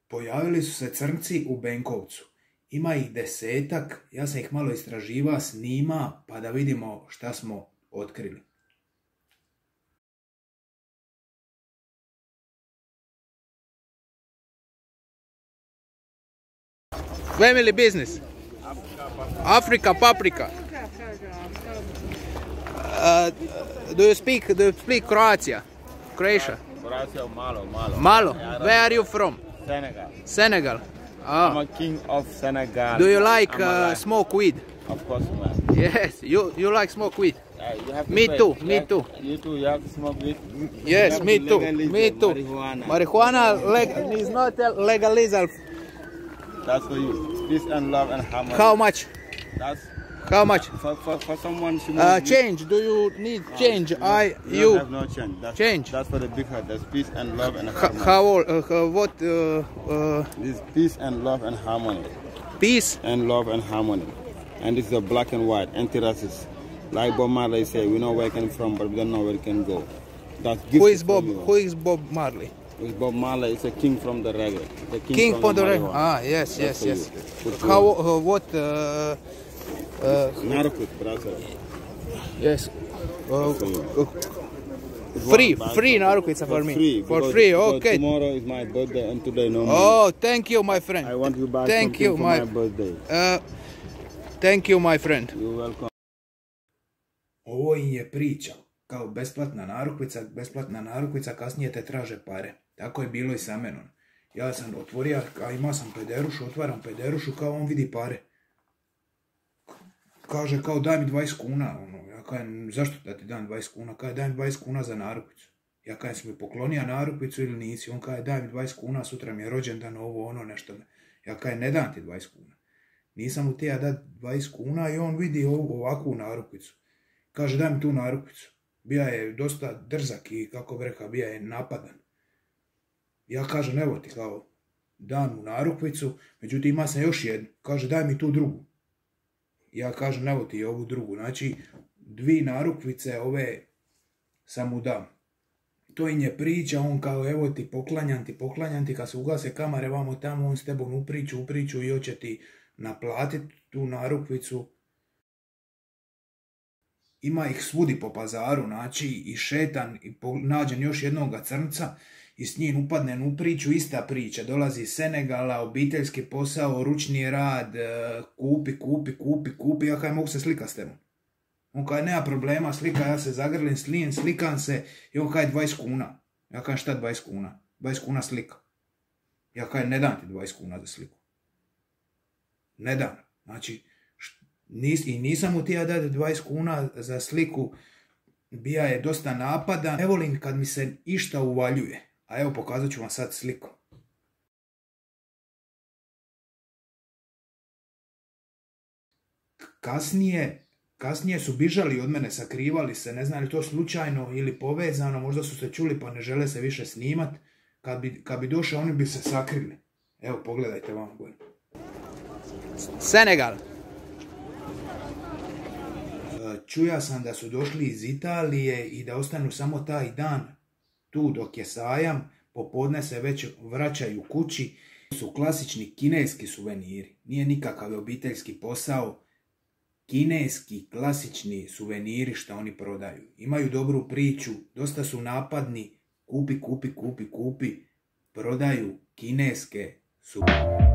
Pojavili su se crnci u Benkovcu. Ima ih 10, ja sam ih malo istraživa, snima, pa da vidimo šta smo otkrili. Family business. Africa paprika. Do you speak Croatia? Croatia? Croatia, malo. Malo. Where are you from? Senegal. Senegal. I'm a king of Senegal. Do you like smoke weed? Of course, man. Yes, you like smoke weed. You have to Me pay. too, You me have- too. You too, you have to smoke weed. Yes, You have me to too, legalize me too. Marijuana. Marijuana is not legalized. That's for you. Peace and love and harmony. How much? That's How much? for someone who smoke Change. Do you need change? you don't have no change. Change. That's for the big heart. That's peace and love and H- harmony. how old? What? This is peace and love and harmony. Peace. And love and harmony. And this is a black and white, anti-racist. Like Bob Marley say, we know where it came from, but we don't know where it can go. That's Who is gifted Bob? from you. Who is Bob Marley? With Bob Marley, it's a king from the reggae. The King from the marijuana. Ah, yes, That's for yes. you. Good How? for What? you. Narukut, brother. Yes. For you. Free Narukvica for me. Free. For because- free. because Okay. Tomorrow is my birthday and today no more. Oh, thank you, my friend. I want you buy Thank something you, for my birthday. Thank you, my friend. You're welcome. Ovo im je priča, kao besplatna narukvica, kasnije te traže pare. Tako je bilo i sa menom. Ja sam otvorio, a imao sam pederušu, otvaram pederušu, kao on vidi pare. Kaže kao daj mi 20 kuna, ja kažem zašto da ti dam 20 kuna, kaže daj mi 20 kuna za narukvicu. Ja kažem si mi poklonio narukvicu ili nisi, on kaže daj mi 20 kuna, sutra mi je rođendan, ovo ono nešto. Ja kažem ne dam ti 20 kuna. Nisam mu tija dati 20 kuna i on vidi ovakvu narukvicu. Kaže daj mi tu narukvicu. Bija je dosta drzak i kako bi rekao, bija je napadan. Ja kažem evo ti kao dam mu narukvicu, međutim ima sam još jednu. Kaže daj mi tu drugu. Ja kažem evo ti ovu drugu. Znači 2 narukvice ove sam mu dam. To im je priča, on kao evo ti poklanjam ti, kad se ugase kamere vamo tamo, on s tebom upriču i hoće ti naplatiti tu narukvicu. Ima ih svudi po pazaru, znači i šetan, i nađen još jednoga crnca i s njim upadne u priču, ista priča, dolazi iz Senegala, obiteljski posao, ručni rad, kupi, ja kaj mogu se slika s tebom. On kaj nema problema, slika, ja se zagrlim, slikam se i on kaj 20 kuna. Ja kaj šta 20 kuna? 20 kuna slika. Ja kaj ne dam ti 20 kuna za sliku. Ne dam. Znači, nisam mu tija dati 20 kuna za sliku, bija je dosta napada. Ne volim kad mi se išta uvaljuje. A evo pokazat ću vam sad sliku. Kasnije su bižali od mene, sakrivali se, ne znam li to slučajno ili povezano, možda su se čuli pa ne žele se više snimat. Kad bi došao oni bi se sakrili. Evo pogledajte vam gore. Senegal. Čuja sam da su došli iz Italije i da ostanu samo taj dan tu dok je sajam, popodne se već vraćaju kući. Su klasični kineski suveniri, nije nikakav obiteljski posao. Kineski klasični suveniri što oni prodaju. Imaju dobru priču, dosta su napadni, kupi, prodaju kineske suvenire.